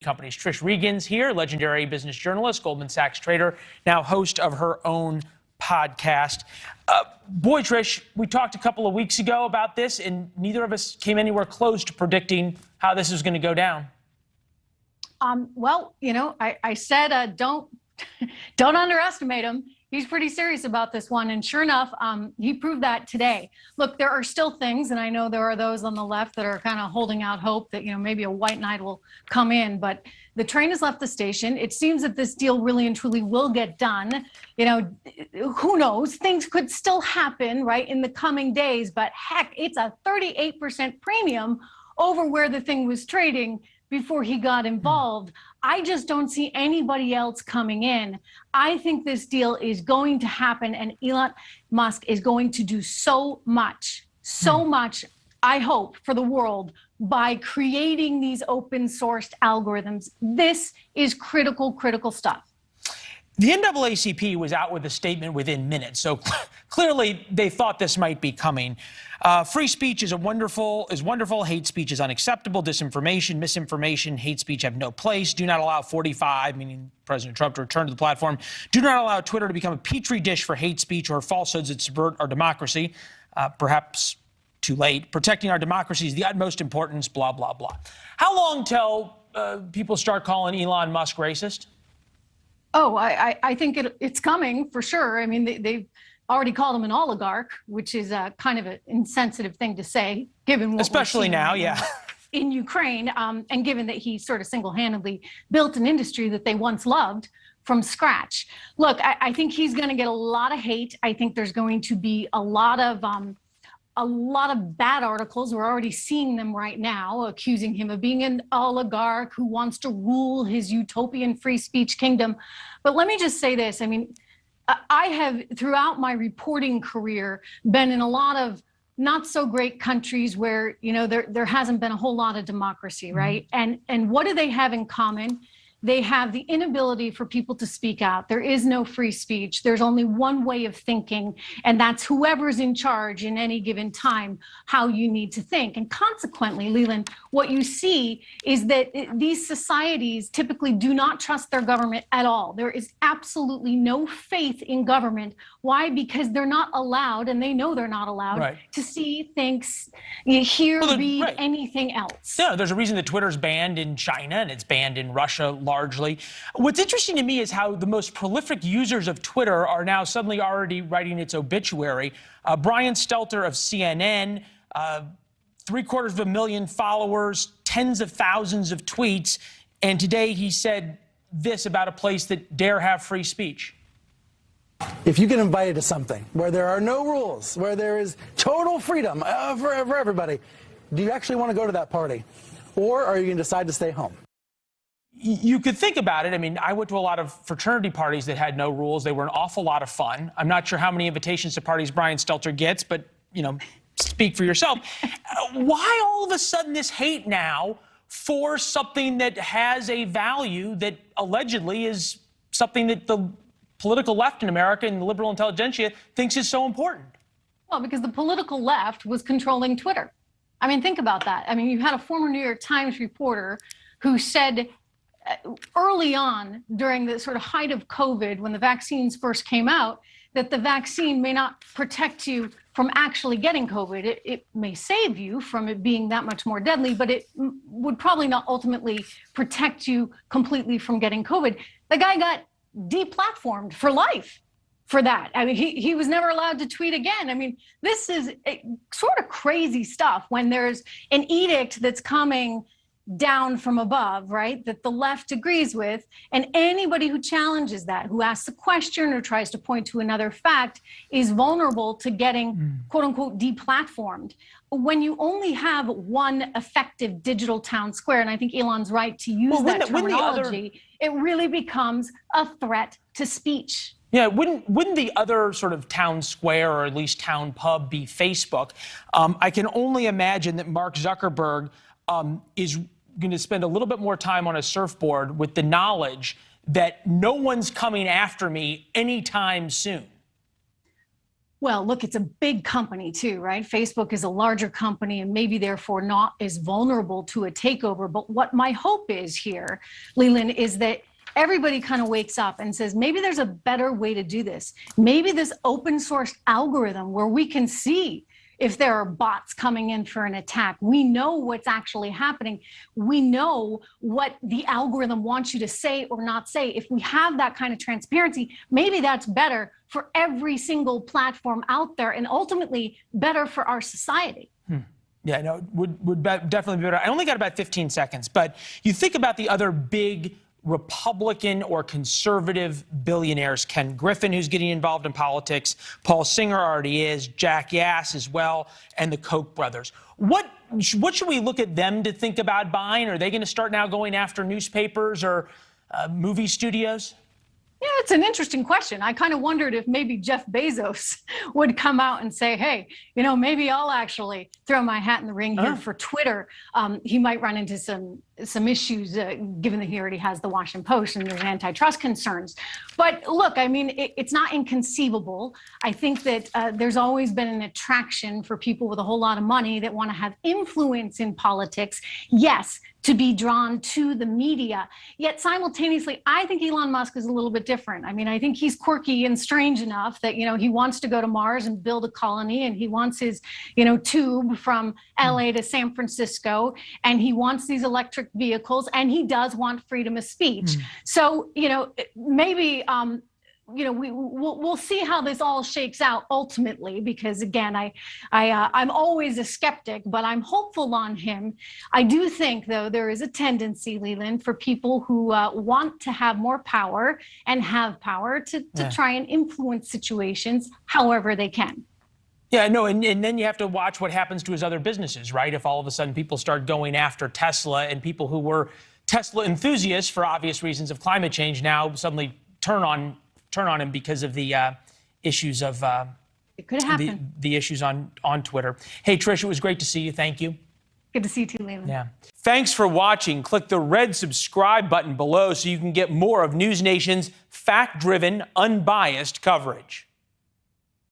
companies. Trish Regan's here, legendary business journalist, Goldman Sachs trader, now host of her own podcast. Boy, Trish, we talked a couple of weeks ago about this, and neither of us came anywhere close to predicting how this was going to go down. Well, you know, I said don't underestimate him. He's pretty serious about this one. And sure enough, he proved that today. Look, there are still things, and I know there are those on the left that are kind of holding out hope that, you know, maybe a white knight will come in. But the train has left the station. It seems that this deal really and truly will get done. You know, who knows? Things could still happen, right, in the coming days. But heck, it's a 38% premium over where the thing was trading before he got involved. I just don't see anybody else coming in. I think this deal is going to happen, and Elon Musk is going to do so much, I hope, for the world by creating these open sourced algorithms. This is critical stuff. The NAACP was out with a statement within minutes, so clearly they thought this might be coming. Free speech is wonderful. Hate speech is unacceptable. Disinformation, misinformation, hate speech have no place. Do not allow 45, meaning President Trump, to return to the platform. Do not allow Twitter to become a petri dish for hate speech or falsehoods that subvert our democracy. Perhaps too late. Protecting our democracy is the utmost importance, blah, blah, blah. How long till people start calling Elon Musk racist? Oh, I think it's coming for sure. I mean, they've already called him an oligarch, which is kind of an insensitive thing to say, given what especially now, yeah, in Ukraine, and given that he sort of single-handedly built an industry that they once loved from scratch. Look, I think he's going to get a lot of hate. I think there's going to be a lot of bad articles. We're already seeing them right now, accusing him of being an oligarch who wants to rule his utopian free speech kingdom. But let me just say this. I mean, I have, throughout my reporting career, been in a lot of not so great countries where, you know, there hasn't been a whole lot of democracy, right? And what do they have in common? They have the inability for people to speak out. There is no free speech. There's only one way of thinking, and that's whoever's in charge in any given time, how you need to think. And consequently, Leland, what you see is that these societies typically do not trust their government at all. There is absolutely no faith in government. Why? Because they're not allowed, and they know they're not allowed, to see, think, hear, read anything else. Yeah, there's a reason that Twitter's banned in China and it's banned in Russia largely. What's interesting to me is how the most prolific users of Twitter are now suddenly already writing its obituary. Brian Stelter of CNN, 750,000 followers, tens of thousands of tweets, and today he said this about a place that dare have free speech. If you get invited to something where there are no rules, where there is total freedom for everybody, do you actually want to go to that party? Or are you going to decide to stay home? You could think about it. I mean, I went to a lot of fraternity parties that had no rules. They were an awful lot of fun. I'm not sure how many invitations to parties Brian Stelter gets, but, you know, speak for yourself. Why all of a sudden this hate now for something that has a value that allegedly is something that the political left in America and the liberal intelligentsia thinks is so important? Well, because the political left was controlling Twitter. I mean, think about that. I mean, you had a former New York Times reporter who said early on during the sort of height of COVID, when the vaccines first came out, that the vaccine may not protect you from actually getting COVID. It may save you from it being that much more deadly, but it would probably not ultimately protect you completely from getting COVID. The guy got deplatformed for life for that. I mean, he was never allowed to tweet again. I mean, this is sort of crazy stuff when there's an edict that's coming down from above, right, that the left agrees with, and anybody who challenges that, who asks a question or tries to point to another fact, is vulnerable to getting, quote unquote, deplatformed. When you only have one effective digital town square, and I think Elon's right to use that terminology, it really becomes a threat to speech. Yeah, wouldn't the other sort of town square, or at least town pub, be Facebook? I can only imagine that Mark Zuckerberg is going to spend a little bit more time on a surfboard with the knowledge that no one's coming after me anytime soon. Well, look, it's a big company too, right? Facebook is a larger company and maybe therefore not as vulnerable to a takeover. But what my hope is here, Leland, is that everybody kind of wakes up and says, maybe there's a better way to do this. Maybe this open source algorithm where we can see if there are bots coming in for an attack. We know what's actually happening. We know what the algorithm wants you to say or not say. If we have that kind of transparency, maybe that's better for every single platform out there and ultimately better for our society. Yeah, no, would definitely be better. I only got about 15 seconds, but you think about the other big Republican or conservative billionaires, Ken Griffin, who's getting involved in politics, Paul Singer already is, Jack Yass as well, and the Koch brothers. What should we look at them to think about buying? Are they going to start now going after newspapers or movie studios? Yeah, it's an interesting question. I kind of wondered if maybe Jeff Bezos would come out and say, hey, you know, maybe I'll actually throw my hat in the ring here for Twitter. He might run into some issues, given that he already has the Washington Post and there's antitrust concerns. But look, I mean, it's not inconceivable. I think that there's always been an attraction for people with a whole lot of money that want to have influence in politics. Yes, to be drawn to the media. Yet simultaneously, I think Elon Musk is a little bit different. I mean, I think he's quirky and strange enough that, you know, he wants to go to Mars and build a colony, and he wants his, you know, tube from LA to San Francisco, and he wants these electric vehicles, and he does want freedom of speech. So, you know, maybe, you know, we'll see how this all shakes out ultimately, because again, I'm always a skeptic, but I'm hopeful on him. I do think, though, there is a tendency, Leland, for people who want to have more power and have power to try and influence situations however they can. Yeah, no, and then you have to watch what happens to his other businesses, right? If all of a sudden people start going after Tesla, and people who were Tesla enthusiasts for obvious reasons of climate change now suddenly turn on him because of the issues of it could happen. The issues on Twitter. Hey, Trish, it was great to see you. Thank you. Good to see you too, Leland. Yeah. Thanks for watching. Click the red subscribe button below so you can get more of NewsNation's fact-driven, unbiased coverage.